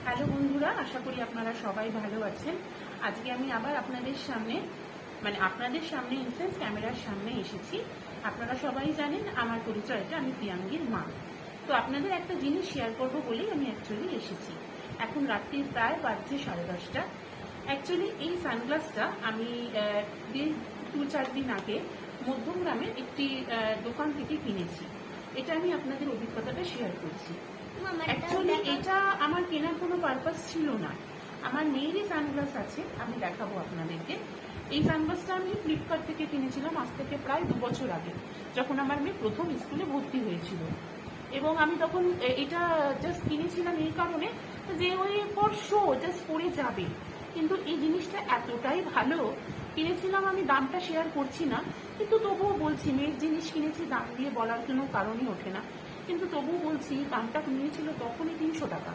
Hello বন্ধুরা, আশা করি আপনারা সবাই ভালো আছেন। আজকে আমি আবার আপনাদের সামনে আপনাদের সামনে ইনসেন্স ক্যামেরার সামনে এসেছি। আপনারা সবাই জানেন আমার পরিচয়টা, আমি প্রিয়াঙ্গীর মা। তো আপনাদের একটা জিনিস শেয়ার করব বলেই আমি অ্যাকচুয়ালি এসেছি। এখন রাত্রির প্রায় বাজছে 10:30। অ্যাকচুয়ালি এই সানগ্লাসটা আমি 2-4 দিন আগে মধ্যমগ্রামের একটি দোকান থেকে কিনেছি। এটা আমি আপনাদের অভিজ্ঞতাটা শেয়ার করছি। অ্যাকচুয়ালি এটা আমার কেনার কোনো পারপাস ছিল না। আমার মেয়েরই সানগ্লাস আছে, আমি দেখাবো আপনাদেরকে। এই সানগ্লাসটা আমি ফ্লিপকার্ট থেকে কিনেছিলাম আজ থেকে প্রায় 2 বছর আগে, যখন আমার মেয়ে প্রথম স্কুলে ভর্তি হয়েছিল। এবং আমি তখন এটা জাস্ট কিনেছিলাম এই কারণে যে ওই ফর শো, জাস্ট পরে যাবে। কিন্তু এই জিনিসটা এতটাই ভালো কিনেছিলাম, আমি দামটা শেয়ার করছি না, কিন্তু তবুও বলছি মেয়ের জিনিস কিনেছি, দাম দিয়ে বলার কোনো কারণই ওঠে না। কিন্তু তবুও বলছি দামটা নিয়েছিল তখনই 300 টাকা।